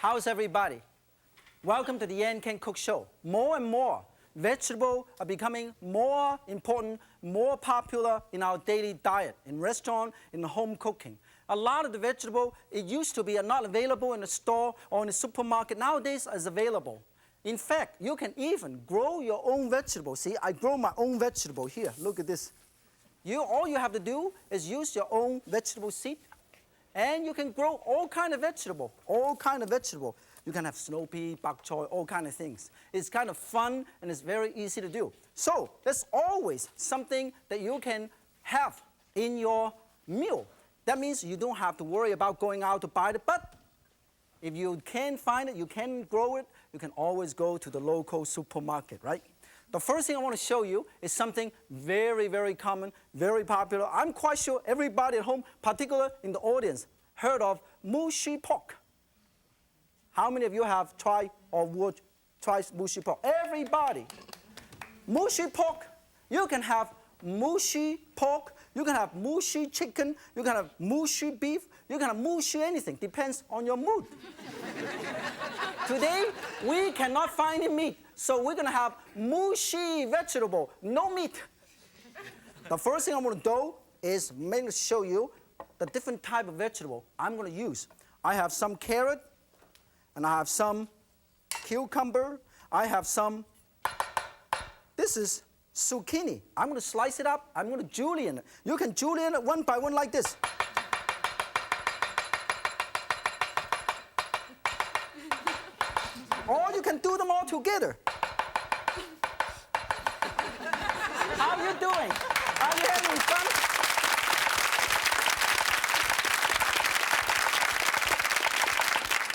How's everybody? Welcome to the Yan Can Cook Show. More and more, vegetables are becoming more important, more popular in our daily diet, in restaurant, in home cooking. A lot of the vegetable, it used to be not available in the store or in the supermarket. Nowadays, is available. In fact, you can even grow your own vegetable. See, I grow my own vegetable here. Look at this. All you have to do is use your own vegetable seed, and you can grow all kind of vegetable, all kind of vegetable. You can have snow pea, bok choy, all kind of things. It's kind of fun, and it's very easy to do. So there's always something that you can have in your meal. That means you don't have to worry about going out to buy it, but if you can find it, you can grow it, you can always go to the local supermarket, right? The first thing I want to show you is something very, very common, very popular. I'm quite sure everybody at home, particularly in the audience, heard of mushy pork. How many of you have tried or would try mushy pork? Everybody. Mushy pork, you can have mushy pork, you can have mushy chicken, you can have mushy beef, you can have mushy anything, depends on your mood. Today, we cannot find any meat, so we're going to have mushy vegetable, no meat. The first thing I'm going to do is mainly show you the different type of vegetable I'm going to use. I have some carrot, and I have some cucumber, I have some, this is zucchini. I'm going to slice it up, I'm going to julienne it. You can julienne it one by one like this. Or you can do them all together. How are you doing? Are you having fun?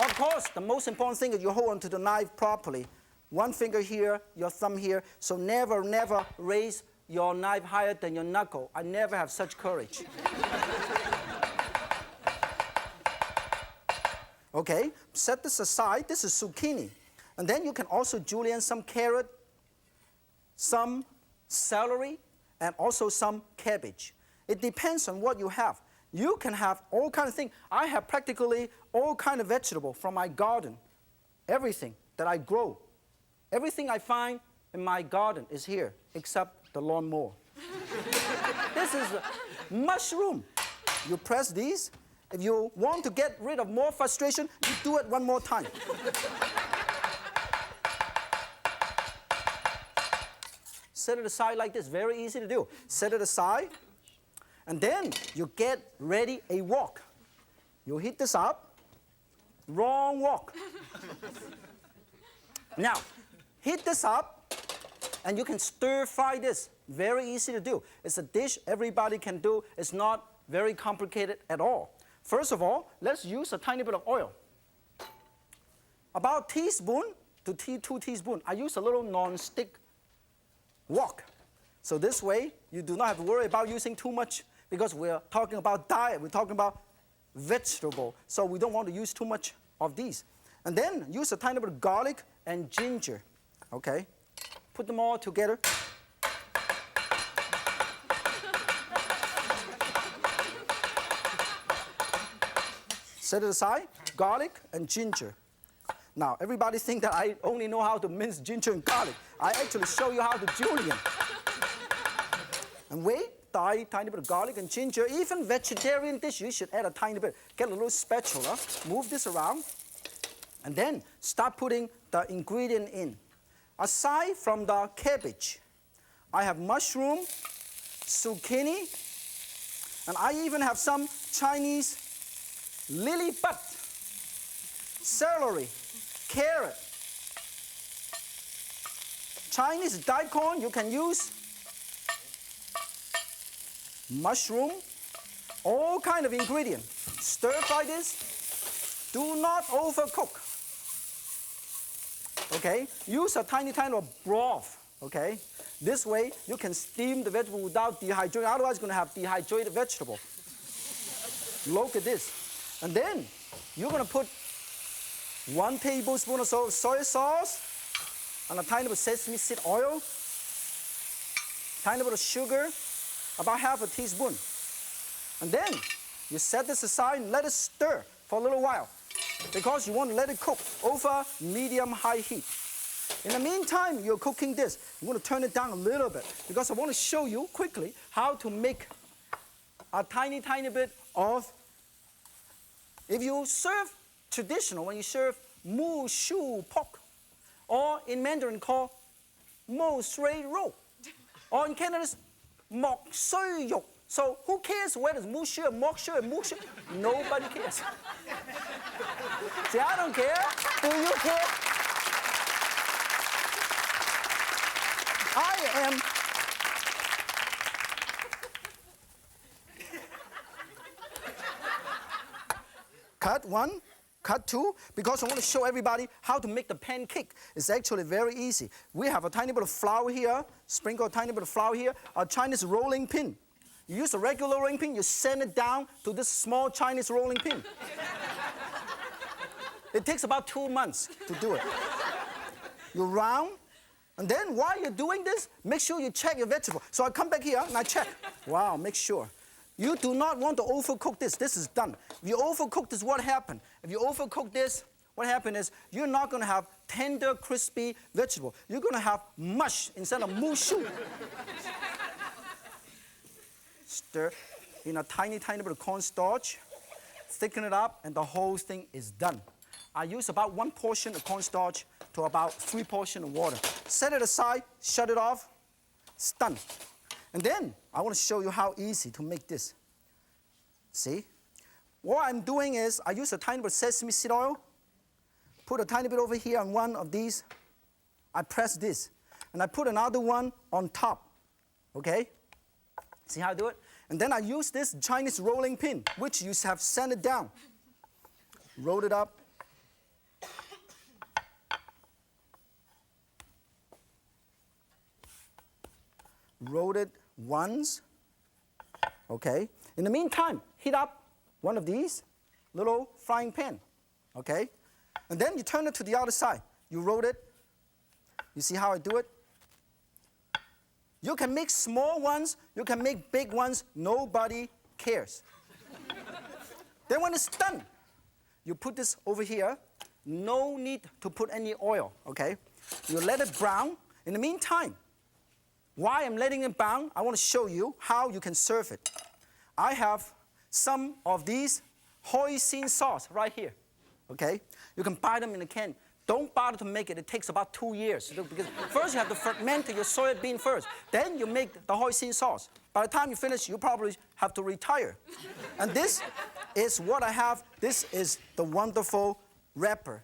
Of course, the most important thing is you hold onto the knife properly. One finger here, your thumb here. So never, never raise your knife higher than your knuckle. I never have such courage. Okay, set this aside. This is zucchini. And then you can also julienne some carrot, some celery, and also some cabbage. It depends on what you have. You can have all kinds of things. I have practically all kinds of vegetables from my garden. Everything that I grow. Everything I find in my garden is here, except the lawnmower. This is a mushroom. You press these. If you want to get rid of more frustration, you do it one more time. Set it aside like this, very easy to do. Set it aside, and then you get ready a wok. You heat this up, wrong wok. Now, heat this up, and you can stir fry this. Very easy to do. It's a dish everybody can do. It's not very complicated at all. First of all, let's use a tiny bit of oil. About a teaspoon to 2 teaspoons. I use a little non-stick wok. So this way, you do not have to worry about using too much because we're talking about diet. We're talking about vegetable. So we don't want to use too much of these. And then use a tiny bit of garlic and ginger. Okay? Put them all together. Set it aside, garlic and ginger. Now, everybody think that I only know how to mince ginger and garlic. I actually show you how to julienne. And wait, tiny bit of garlic and ginger. Even vegetarian dish, you should add a tiny bit. Get a little spatula, move this around, and then start putting the ingredient in. Aside from the cabbage, I have mushroom, zucchini, and I even have some Chinese lily bud, celery, carrot, Chinese daikon, you can use mushroom, all kind of ingredients. Stir fry this. Do not overcook. Okay? Use a tiny of broth. Okay? This way you can steam the vegetable without dehydrating. Otherwise, you're going to have dehydrated vegetable. Look at this. And then you're going to put 1 tablespoon or so of soy sauce and a tiny bit of sesame seed oil, tiny bit of sugar, about half a teaspoon. And then you set this aside and let it stir for a little while. because you want to let it cook over medium-high heat. In the meantime, you're cooking this. I'm going to turn it down a little bit because I want to show you quickly how to make a tiny, tiny bit of, if you serve traditional, when you serve mu shu pork, or in Mandarin called mo shui rou, or in Canada it's mok shui yuk. So who cares whether it's mu shui or mok shui or mu shui? Nobody cares. See, I don't care. Do you care? I am cut one, cut two, because I want to show everybody how to make the pancake. It's actually very easy. We have a tiny bit of flour here, sprinkle a tiny bit of flour here, a Chinese rolling pin. You use a regular rolling pin, you send it down to this small Chinese rolling pin. It takes about 2 months to do it. You round, and then while you're doing this, make sure you check your vegetable. So I come back here and I check. Wow, make sure. You do not want to overcook this. This is done. If you overcook this, what happened? If you overcook this, what happened is you're not going to have tender, crispy vegetable. You're going to have mush instead of mushu. Stir in a tiny, tiny bit of cornstarch, thicken it up, and the whole thing is done. I use about 1 portion of cornstarch to about 3 portions of water. Set it aside, shut it off, it's done. And then I want to show you how easy to make this. See? What I'm doing is I use a tiny bit of sesame seed oil, put a tiny bit over here on one of these. I press this, and I put another one on top. Okay? See how I do it? And then I use this Chinese rolling pin, which you have sent it down. Roll it up. Roll it once. Okay? In the meantime, heat up one of these little frying pan. Okay? And then you turn it to the other side. You roll it. You see how I do it? You can make small ones, you can make big ones, nobody cares. Then when it's done, you put this over here. No need to put any oil, okay? You let it brown. In the meantime, while I'm letting it brown, I want to show you how you can serve it. I have some of these hoisin sauce right here, okay? You can buy them in a can. Don't bother to make it. It takes about 2 years. Because first you have to ferment your soybean first. Then you make the hoisin sauce. By the time you finish, you probably have to retire. And this is what I have. This is the wonderful wrapper.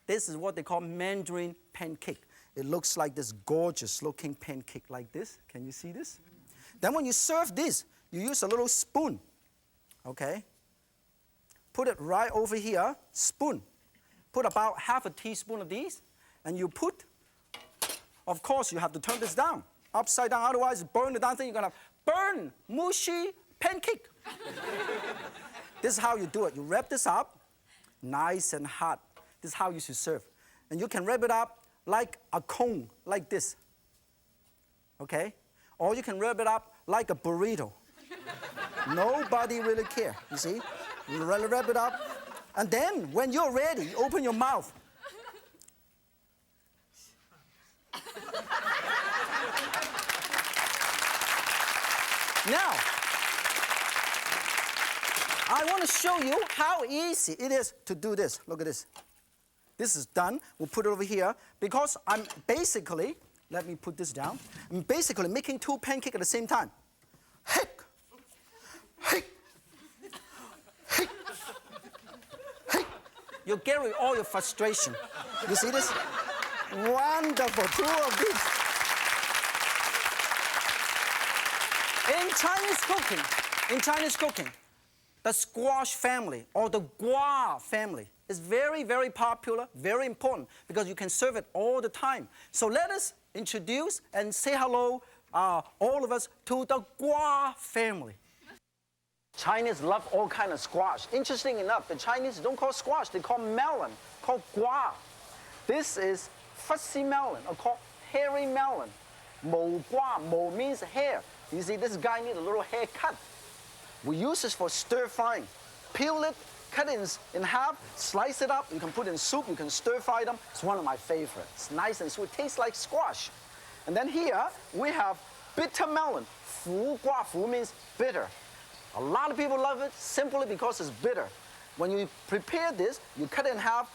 This is what they call Mandarin pancake. It looks like this gorgeous looking pancake like this. Can you see this? Then when you serve this, you use a little spoon. Okay? Put it right over here. Spoon. Put about half a teaspoon of these, and you put, of course, you have to turn this down, upside down, otherwise burn the down thing, you're gonna burn mushy pancake. This is how you do it. You wrap this up, nice and hot. This is how you should serve. And you can wrap it up like a cone, like this, okay? Or you can wrap it up like a burrito. Nobody really cares, you see? You wrap it up. And then, when you're ready, you open your mouth. Now, I want to show you how easy it is to do this. Look at this. This is done. We'll put it over here. Because I'm basically, let me put this down. I'm basically making 2 pancakes at the same time. Hick! Hick! Hick! You get rid of all your frustration. You see this? Wonderful, 2 of these. In Chinese cooking, the squash family or the guava family is very, very popular, very important, because you can serve it all the time. So let us introduce and say hello, all of us, to the guava family. Chinese love all kind of squash. Interesting enough, the Chinese don't call squash, they call melon, called guava. This is fussy melon, or called hairy melon. Mo gua, mo means hair. You see, this guy needs a little haircut. We use this for stir frying. Peel it, cut it in half, slice it up. You can put it in soup. You can stir fry them. It's one of my favorites. It's nice and sweet. Tastes like squash. And then here we have bitter melon. 苦瓜, 苦 means bitter. A lot of people love it simply because it's bitter. When you prepare this, you cut it in half,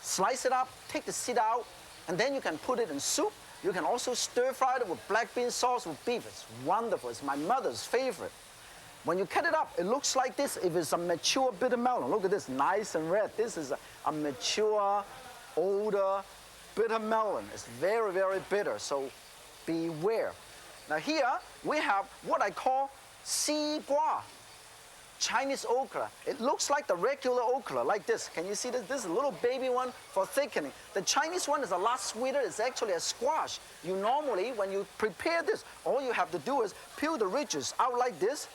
slice it up, take the seed out, and then you can put it in soup. You can also stir fry it with black bean sauce with beef. It's wonderful. It's my mother's favorite. When you cut it up, it looks like this. If it's a mature bitter melon, look at this, nice and red. This is a mature, older bitter melon. It's very, very bitter, so beware. Now here, we have what I call 西瓜, Chinese okra. It looks like the regular okra, like this. Can you see this? This is a little baby one for thickening. The Chinese one is a lot sweeter. It's actually a squash. You normally, when you prepare this, all you have to do is peel the ridges out like this,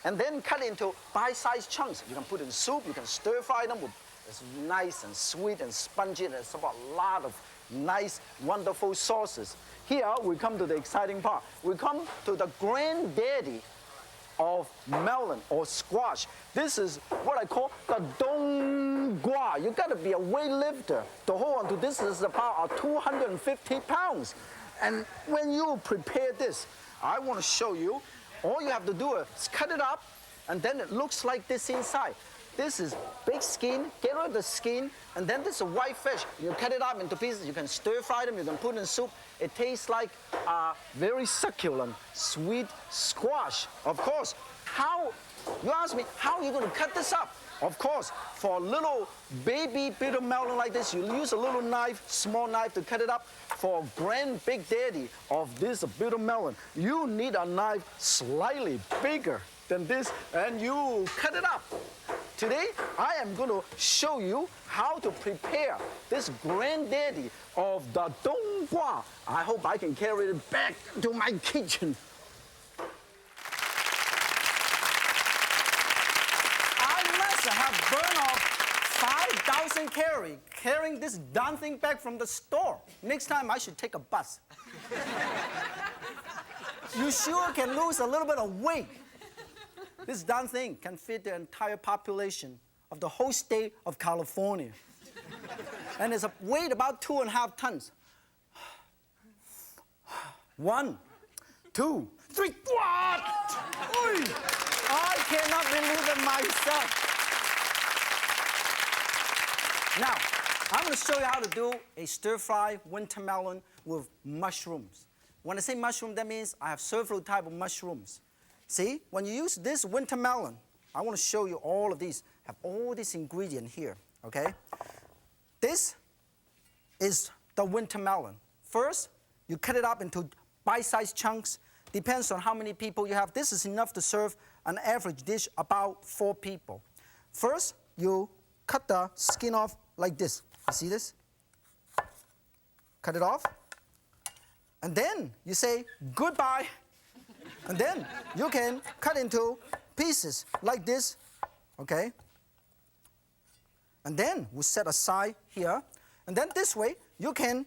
and then cut it into bite-sized chunks. You can put in soup. You can stir-fry them. It's nice and sweet and spongy. There's a lot of nice, wonderful sauces. Here, we come to the exciting part. We come to the granddaddy of melon or squash. This is what I call the Dahua. You gotta be a weightlifter to hold on to this. This is about 250 pounds. And when you prepare this, I wanna show you, all you have to do is cut it up, and then it looks like this inside. This is big skin, get rid of the skin, and then this is a white fish. You cut it up into pieces, you can stir fry them, you can put it in soup. It tastes like a very succulent, sweet squash. Of course, you ask me, how are you gonna cut this up? Of course, for a little baby bitter melon like this, you use a little knife, small knife to cut it up. For a grand big daddy of this bitter melon, you need a knife slightly bigger than this, and you cut it up. Today, I am going to show you how to prepare this granddaddy of the Dahua. I hope I can carry it back to my kitchen. I must have burned off 5,000 calories carrying this darn thing back from the store. Next time, I should take a bus. You sure can lose a little bit of weight. This darn thing can feed the entire population of the whole state of California. And it's a weight about 2.5 tons. 1, 2, 3. What? Oy! I cannot believe it myself. Now, I'm going to show you how to do a stir-fry winter melon with mushrooms. When I say mushroom, that means I have several types of mushrooms. See, when you use this winter melon, I want to show you all of these. Have all these ingredients here, okay? This is the winter melon. First, you cut it up into bite-sized chunks. Depends on how many people you have. This is enough to serve an average dish about 4 people. First, you cut the skin off like this. You see this? Cut it off. And then you say goodbye. And then you can cut into pieces like this, okay? And then we set aside here. And then this way, you can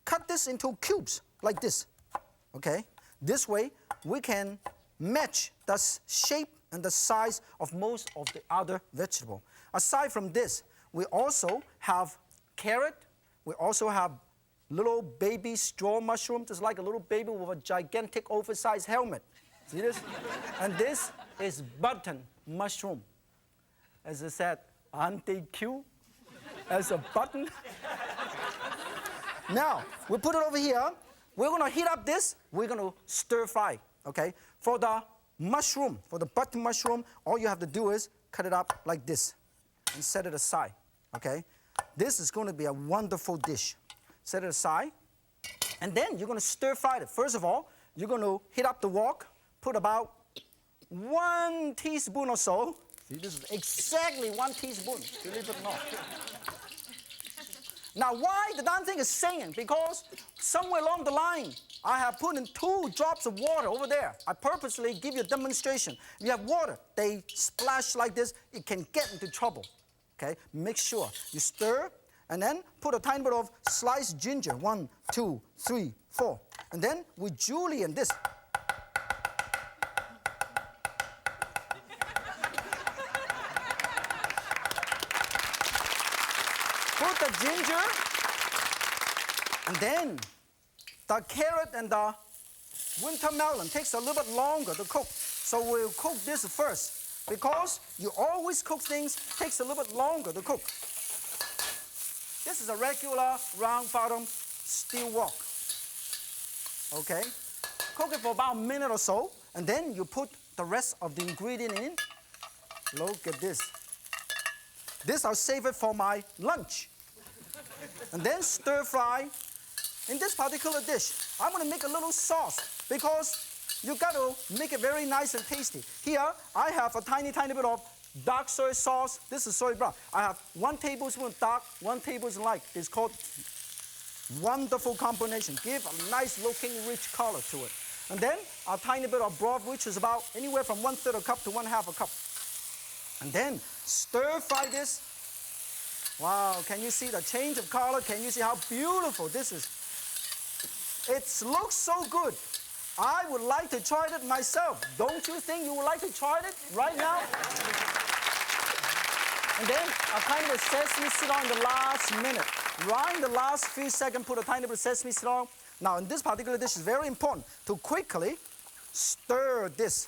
cut this into cubes like this, okay? This way, we can match the shape and the size of most of the other vegetable. Aside from this, we also have carrot. We also have little baby straw mushroom. It's like a little baby with a gigantic oversized helmet. See this? And this is button mushroom. As I said, aren't they cute? As a button. Now, we put it over here. We're going to heat up this. We're going to stir fry, okay? For the mushroom, for the button mushroom, all you have to do is cut it up like this and set it aside, okay? This is going to be a wonderful dish. Set it aside, and then you're going to stir fry it. First of all, you're going to heat up the wok, put about 1 teaspoon or so. See, this is exactly 1 teaspoon, believe it or not. Now, why the darn thing is singing? Because somewhere along the line, I have put in 2 drops of water over there. I purposely give you a demonstration. If you have water, they splash like this, it can get into trouble, okay? Make sure you stir, and then put a tiny bit of sliced ginger. 1, 2, 3, 4. And then we julienne this. Put the ginger. And then the carrot and the winter melon takes a little bit longer to cook. So we'll cook this first. Because you always cook things, takes a little bit longer to cook. This is a regular round bottom steel wok. Okay? Cook it for about a minute or so, and then you put the rest of the ingredient in. Look at this. This I'll save it for my lunch. And then stir fry. In this particular dish, I'm going to make a little sauce because you got to make it very nice and tasty. Here, I have a tiny bit of dark soy sauce. This is soy brown. I have 1 tablespoon dark, 1 tablespoon light. It's called wonderful combination. Give a nice looking rich color to it. And then a tiny bit of broth, which is about anywhere from 1/3 a cup to 1/2 a cup. And then stir fry this. Wow, can you see the change of color? Can you see how beautiful this is? It looks so good. I would like to try it myself. Don't you think you would like to try it right now? And then a tiny bit of sesame seed on the last minute. Right in the last few seconds, put a tiny bit of sesame seed on. Now, in this particular dish, it's very important to quickly stir this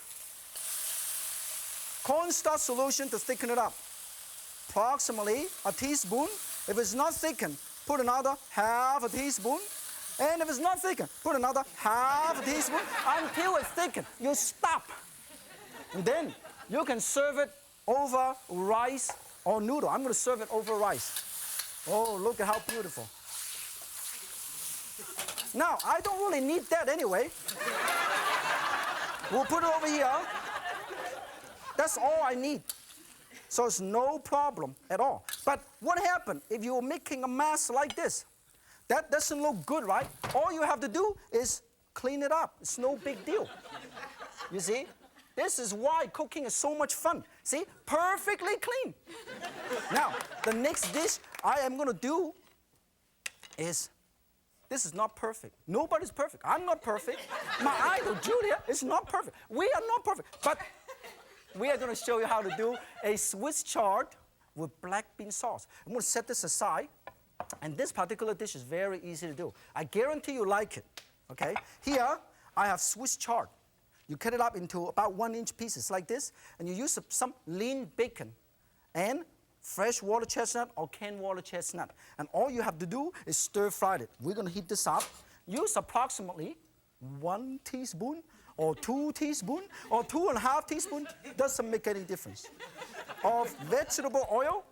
cornstarch solution to thicken it up. Approximately a teaspoon. If it's not thickened, put another 1/2 teaspoon. And if it's not thickened, put another 1/2 teaspoon until it's thickened. You stop. And then you can serve it over rice or noodle. I'm going to serve it over rice. Oh, look at how beautiful. Now, I don't really need that anyway. We'll put it over here. That's all I need. So it's no problem at all. But what happens if you're making a mess like this? That doesn't look good, right? All you have to do is clean it up. It's no big deal. You see? This is why cooking is so much fun. See? Perfectly clean. Now, the next dish I am going to do is, this is not perfect. Nobody's perfect. I'm not perfect. My idol, Julia, is not perfect. We are not perfect. But we are going to show you how to do a Swiss chard with black bean sauce. I'm going to set this aside. And this particular dish is very easy to do. I guarantee you like it, okay? Here, I have Swiss chard. You cut it up into about 1-inch pieces like this, and you use some lean bacon and fresh water chestnut or canned water chestnut. And all you have to do is stir fry it. We're going to heat this up. Use approximately 1 teaspoon or 2 teaspoons or 2.5 teaspoons. Doesn't make any difference. Of vegetable oil.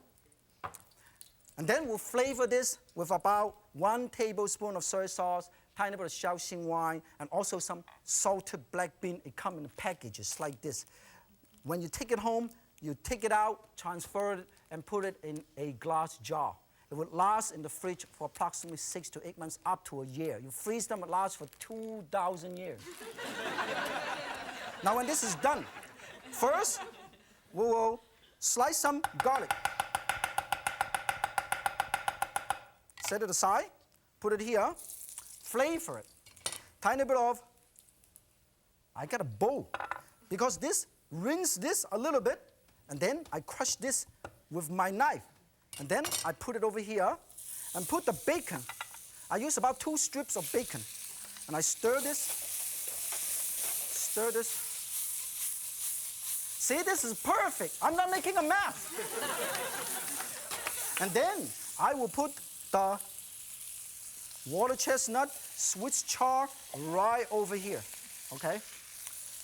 And then we'll flavor this with about 1 tablespoon of soy sauce, tiny bit of Shaoxing wine, and also some salted black bean. It comes in packages like this. When you take it home, you take it out, transfer it, and put it in a glass jar. It would last in the fridge for approximately 6 to 8 months, up to a year. You freeze them, it lasts for 2,000 years. Now, when this is done, first, we will slice some garlic. Set it aside, put it here, flavor it. Tiny bit of, I got a bowl, because this, rinse this a little bit, and then I crush this with my knife. And then I put it over here, and put the bacon. I use about 2 strips of bacon. And I stir this, stir this. See, this is perfect. I'm not making a mess. And then I will put the water chestnut Swiss chard right over here, okay?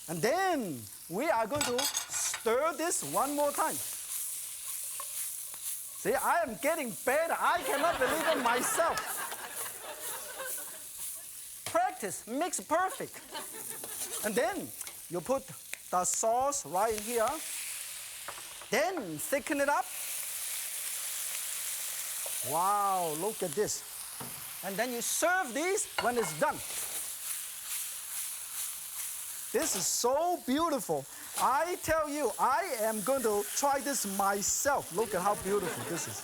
And then we are going to stir this one more time. See, I am getting better. I cannot believe it myself. Practice makes perfect. And then you put the sauce right in here. Then thicken it up. Wow, look at this. And then you serve these when it's done. This is so beautiful. I tell you, I am going to try this myself. Look at how beautiful this is.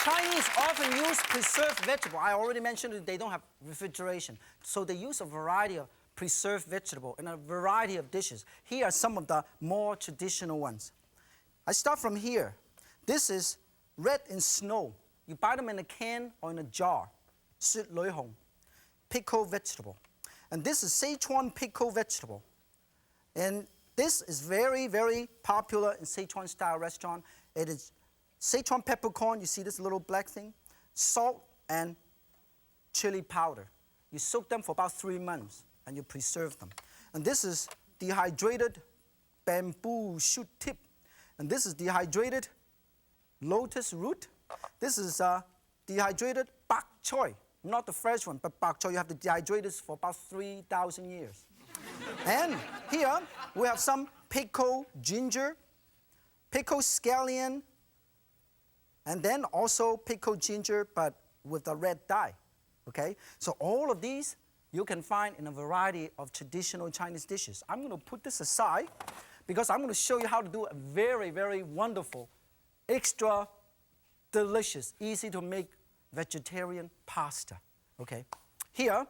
Chinese often use preserved vegetable. I already mentioned that they don't have refrigeration. So they use a variety of preserved vegetable in a variety of dishes. Here are some of the more traditional ones. I start from here. This is red in snow. You buy them in a can or in a jar. 雪裏紅, pickled vegetable. And this is Sichuan pickled vegetable. And this is very, very popular in Sichuan style restaurant. It is Sichuan peppercorn. You see this little black thing? Salt and chili powder. You soak them for about 3 months and you preserve them. And this is dehydrated bamboo shoot tip. And this is dehydrated lotus root. This is dehydrated bok choy. Not the fresh one, but bok choy. You have to dehydrate this for about 3,000 years. And here we have some pickled ginger, pickled scallion, and then also pickled ginger, but with a red dye. Okay? So all of these you can find in a variety of traditional Chinese dishes. I'm going to put this aside because I'm going to show you how to do a very, very wonderful, extra delicious, easy to make vegetarian pasta. Okay? Here,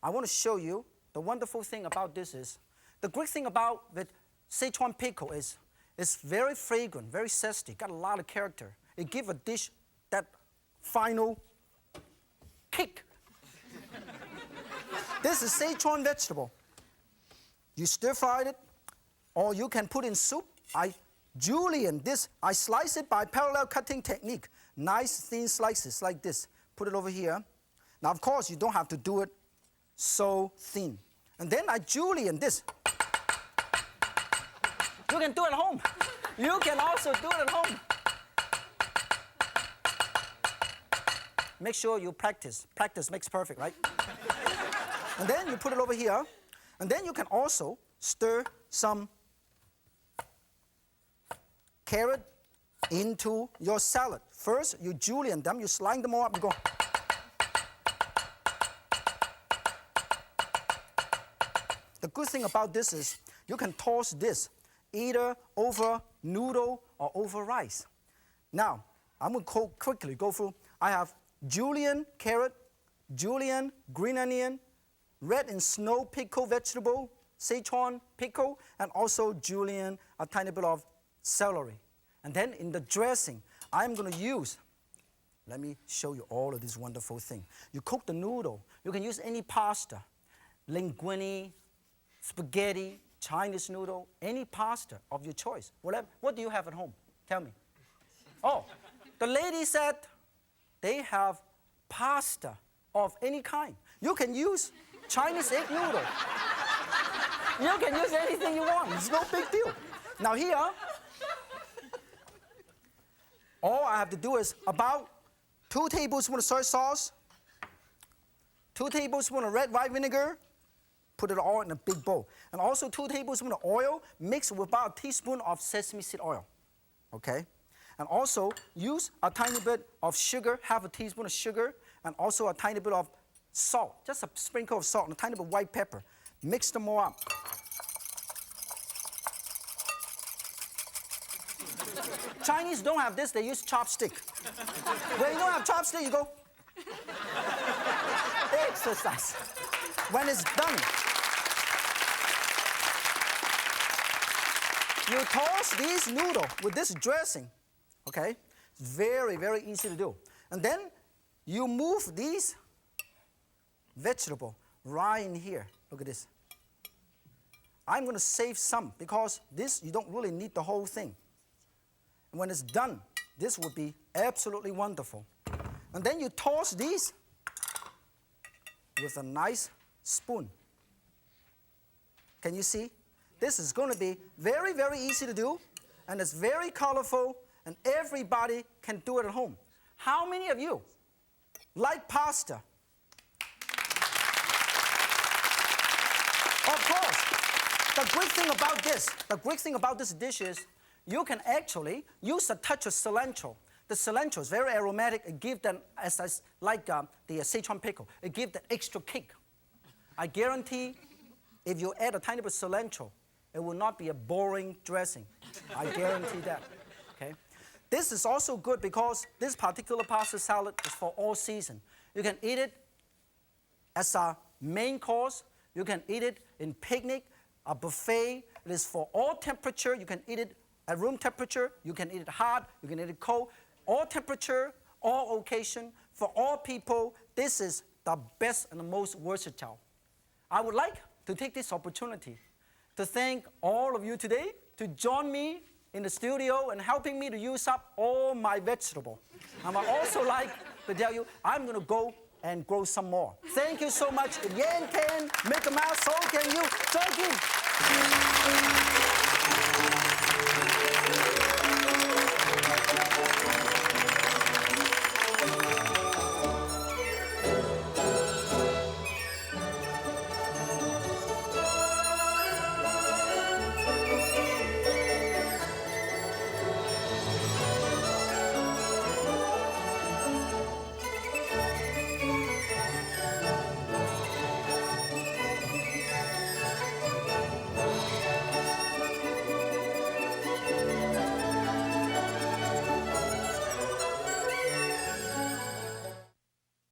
I want to show you the wonderful thing about this is, the great thing about the Sichuan pickle is it's very fragrant, very zesty, got a lot of character. It gives a dish that final kick. This is Sichuan vegetable. You stir fry it, or you can put in soup. I slice it by parallel cutting technique. Nice thin slices like this. Put it over here. Now, of course, you don't have to do it so thin. And then I julienne this. You can do it at home. You can also do it at home. Make sure you practice. Practice makes perfect, right? And then you put it over here. And then you can also stir some carrot into your salad. First, you julienne them, you slide them all up, you go. The good thing about this is you can toss this either over noodle or over rice. Now, I'm going to quickly go through. I have julienne carrot, julienne green onion, red and snow pickled vegetable, Sichuan pickle, and also julienne a tiny bit of celery. And then in the dressing, I'm going to use, let me show you all of this wonderful thing. You cook the noodle. You can use any pasta, linguine, spaghetti, Chinese noodle, any pasta of your choice. Whatever. What do you have at home? Tell me. Oh, the lady said they have pasta of any kind. You can use Chinese egg noodle. You can use anything you want. It's no big deal. Now here, all I have to do is about 2 tablespoons of soy sauce, 2 tablespoons of red wine vinegar, put it all in a big bowl. And also 2 tablespoons of oil mixed with about a teaspoon of sesame seed oil. Okay? And also use a tiny bit of sugar, half a teaspoon of sugar, and also a tiny bit of salt, just a sprinkle of salt and a tiny bit of white pepper. Mix them all up. Chinese don't have this, they use chopstick. When you don't have chopstick, you go. Exercise. When it's done, you toss these noodles with this dressing, okay? It's very, very easy to do. And then you move these vegetables right in here. Look at this. I'm going to save some because this, you don't really need the whole thing. And when it's done, this would be absolutely wonderful. And then you toss these with a nice spoon. Can you see? This is going to be very, very easy to do, and it's very colorful, and everybody can do it at home. How many of you like pasta? Of course. The great thing about this dish is you can actually use a touch of cilantro. The cilantro is very aromatic. It gives them, like the Sichuan pickle, it gives that extra kick. I guarantee if you add a tiny bit of cilantro, it will not be a boring dressing. I guarantee that. Okay? This is also good because this particular pasta salad is for all season. You can eat it as a main course. You can eat it in picnic, a buffet. It is for all temperature. You can eat it at room temperature. You can eat it hot. You can eat it cold. All temperature, all occasion, for all people. This is the best and the most versatile. I would like to take this opportunity to thank all of you today to join me in the studio and helping me to use up all my vegetables. And I also like to tell you, I'm going to go and grow some more. Thank you so much. If Yan can make a mouse, so can you. Thank you.